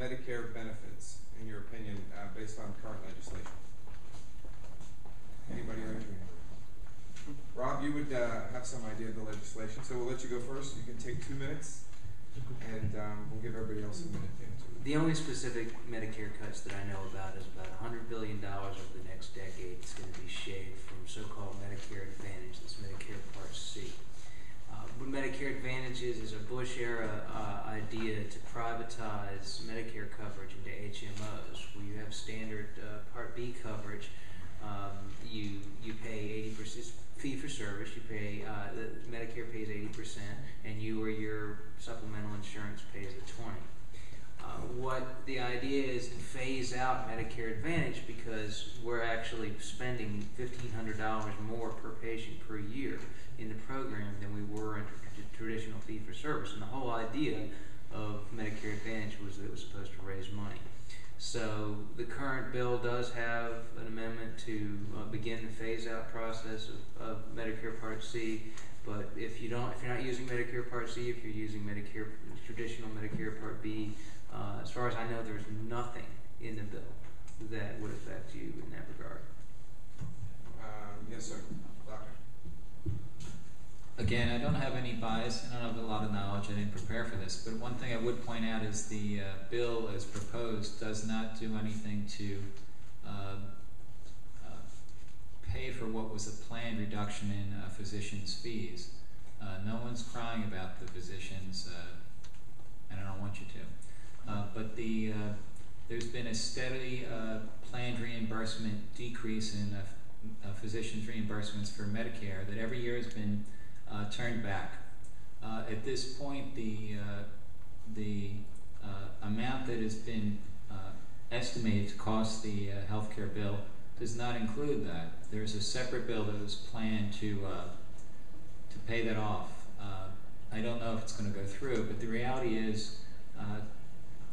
Medicare benefits, in your opinion, based on current legislation? Anybody raise your hand? Rob, you would have some idea of the legislation, so we'll let you go first. You can take 2 minutes, and we'll give everybody else a minute to answer. The only specific Medicare cuts that I know about is about $100 billion over the next decade. It's going to be shaved from so-called Medicare Advantage, that's Medicare Part C. What Medicare Advantage is a Bush-era idea to privatize Medicare coverage into HMOs, where you have standard Part B coverage. You pay 80% fee-for-service. You pay Medicare pays 80%, and you or your supplemental insurance pays the 20%. What the idea is to phase out Medicare Advantage, because we're actually spending $1,500 more per patient per year in the program than we were in traditional fee-for-service. And the whole idea of Medicare Advantage was that it was supposed to raise money. So the current bill does have an amendment to begin the phase-out process of Medicare Part C. But if you're not using Medicare Part C, if you're using traditional Medicare Part B, as far as I know, there's nothing in the bill that would affect you in that regard. Yes, sir. Doctor. Again, I don't have any bias, and I don't have a lot of knowledge. I didn't prepare for this. But one thing I would point out is the bill as proposed does not do anything to pay for what was a planned reduction in physicians' fees. No one's crying about the physicians, and I don't want you to. But there's been a steady planned reimbursement decrease in physicians' reimbursements for Medicare that every year has been turned back. At this point, the amount that has been estimated to cost the healthcare bill does not include that. There's a separate bill that was planned to pay that off. I don't know if it's going to go through, but the reality is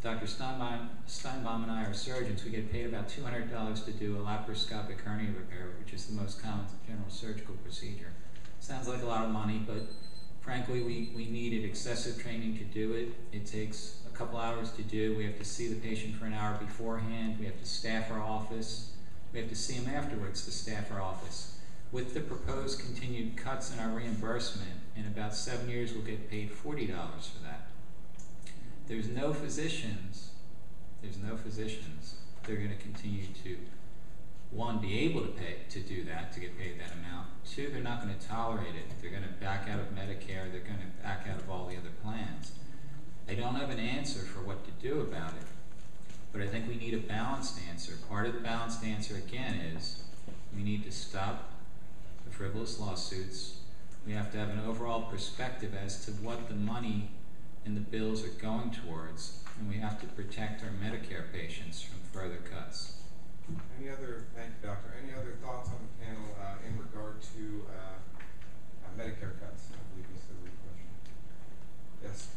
Dr. Steinbaum and I are surgeons. We get paid about $200 to do a laparoscopic hernia repair, which is the most common general surgical procedure. Sounds like a lot of money, but frankly, we needed excessive training to do it. It takes a couple hours to do. We have to see the patient for an hour beforehand. We have to staff our office. We have to see him afterwards to staff our office. With the proposed continued cuts in our reimbursement, in about 7 years we'll get paid $40 for that. There's no physicians that are going to continue to, one, be able to do that, to get paid that amount. Two, they're not going to tolerate it. They're going to back out of Medicare. They're going to back out of all the other plans. I don't have an answer for what to do about it, but I think we need a balanced answer. Part of the balanced answer, again, is we need to stop the frivolous lawsuits. We have to have an overall perspective as to what the money and the bills are going towards, and we have to protect our Medicare patients from further cuts. Thank you, Doctor. Any other thoughts on the panel in regard to Medicare cuts? I believe is the real question. Yes.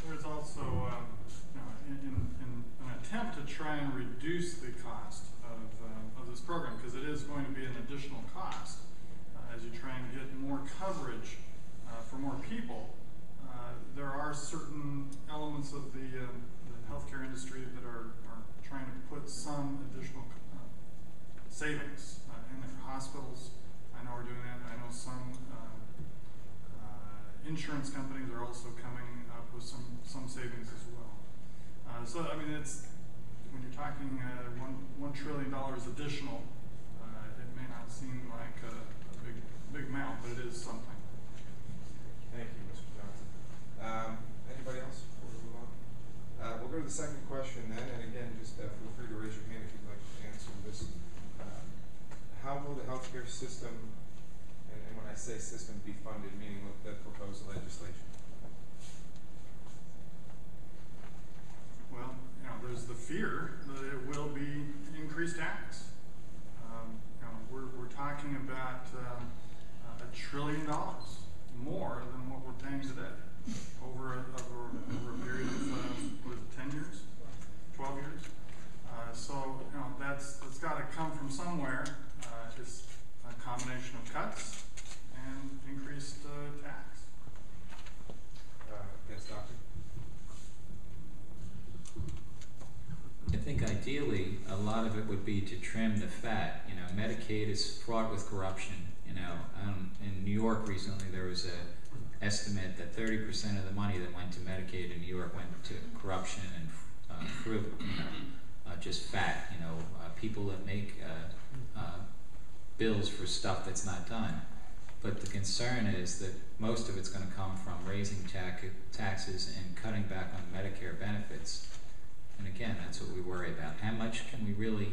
There's also, in an attempt to try and reduce the cost of this program, because it is going to be an additional cost as you try and get more coverage for more people. There are certain elements of the healthcare industry that are trying to put some additional savings in their hospitals. I know we're doing that. I know some insurance companies are also coming up with some savings as well. So I mean, it's when you're talking $1 trillion additional, it may not seem like a big amount, but it is something. Thank you, Mr. Johnson. Anybody else before we move on? We'll go to the second question then, and again, just feel free to raise your hand if you'd like to answer this. How will the healthcare system, and when I say system, be funded, meaning with the proposed legislation? Well, there's the fear that it will be increased tax. We're talking about $1 trillion more than what we're paying today over a period of 10 years, 12 years. So that's got to come from somewhere. It's a combination of cuts and increased tax. ideally, a lot of it would be to trim the fat. You know, Medicaid is fraught with corruption. You know, in New York recently, there was a estimate that 30% of the money that went to Medicaid in New York went to corruption and just fat. You know, people that make bills for stuff that's not done. But the concern is that most of it's going to come from raising taxes and cutting back on Medicare benefits. And again, that's what we worry about. How much can we really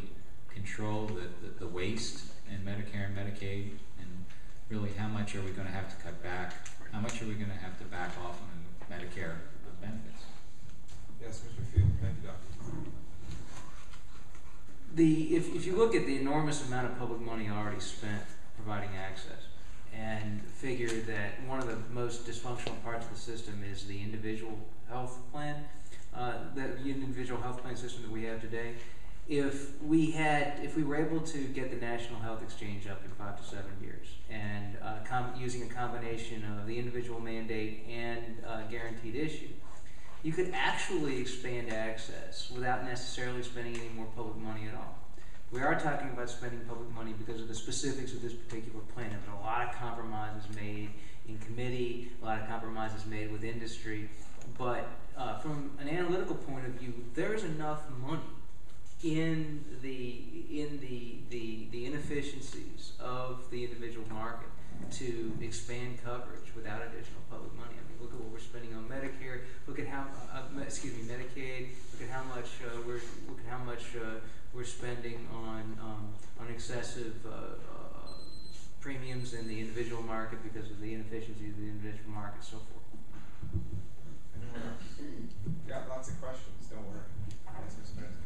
control the waste in Medicare and Medicaid? And really, how much are we going to have to cut back? How much are we going to have to back off on Medicare benefits? Yes, Mr. Field. Thank you, Doctor. If you look at the enormous amount of public money already spent providing access, and figure that one of the most dysfunctional parts of the system is the individual health plan, the individual health plan system that we have today. If we were able to get the National Health Exchange up in 5 to 7 years, and using a combination of the individual mandate and guaranteed issue, you could actually expand access without necessarily spending any more public money at all. We are talking about spending public money because of the specifics of this particular plan. There have been a lot of compromises made in committee, a lot of compromises made with industry, but from an analytical point of view, there is enough money in the inefficiencies of the individual market to expand coverage without additional public money. I mean, look at what we're spending on Medicare. Look at how Medicaid. Look at how much we're spending on excessive premiums in the individual market because of the inefficiencies of the individual market, and so forth. Anyone else? Got lots of questions. Don't worry. Yes, Ms. Benzo.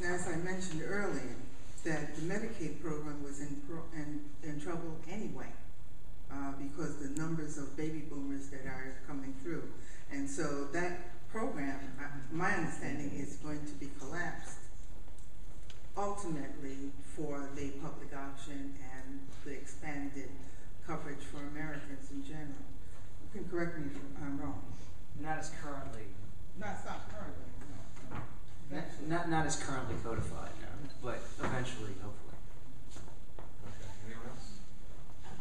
As I mentioned earlier, that the Medicaid program was in trouble anyway, because the numbers of baby boomers that are coming through, and so that program, my understanding, is going to be collapsed ultimately for the public option and the expanded coverage for Americans in general. You can correct me if I'm wrong. Not as currently. Not currently. No. Not as currently codified, no, but eventually, hopefully. Okay. Anyone else?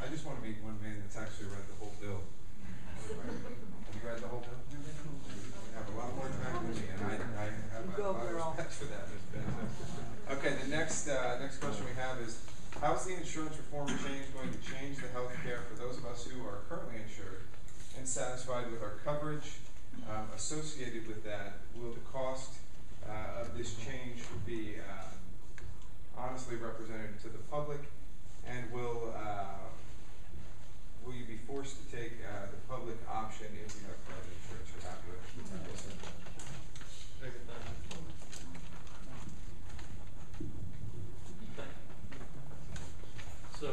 I just want to meet one man that's actually read the whole bill. Have you read the whole bill? You have a lot more time than me, and I have a lot of respect for that, Ms. Benzo. Okay, the next question we have is, how is the insurance reform change going to change the health care for those of us who are currently insured and satisfied with our coverage? Associated with that, will the cost of this change be honestly represented to the public, and will you be forced to take the public option if you have private insurance you're happy with? So,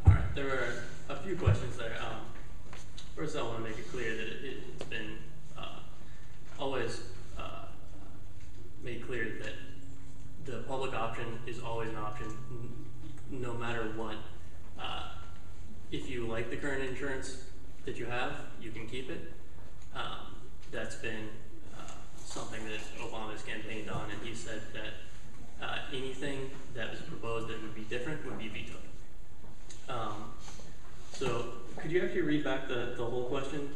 all right, there were a few questions there. First, I want to make it clear that it's been always made clear that the public option is always an option, no matter what. If you like the current insurance that you have, you can keep it. That's been something that Obama's campaigned on, and he said that anything that was proposed that would be different would be vetoed. So, could you actually read back the whole question?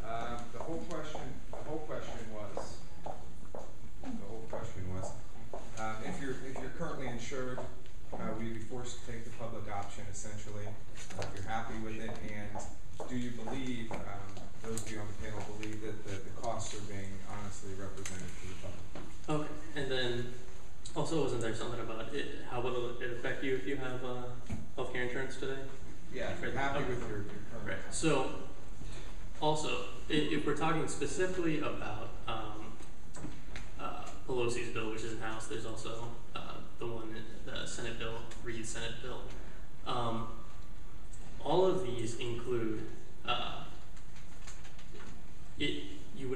The whole question was, if you're currently insured, will you be forced to take the public option, essentially? If you're happy with it, and do you believe, those of you on the panel believe that the costs are being honestly represented to the public? Okay, and then also, wasn't there something about it? How will it affect you if you have healthcare insurance today? Yeah, if you're happy with your current. Right. So, also, if we're talking specifically about Pelosi's bill, which is in House, there's also the one, the Senate bill, Reed's Senate bill. All of these include you would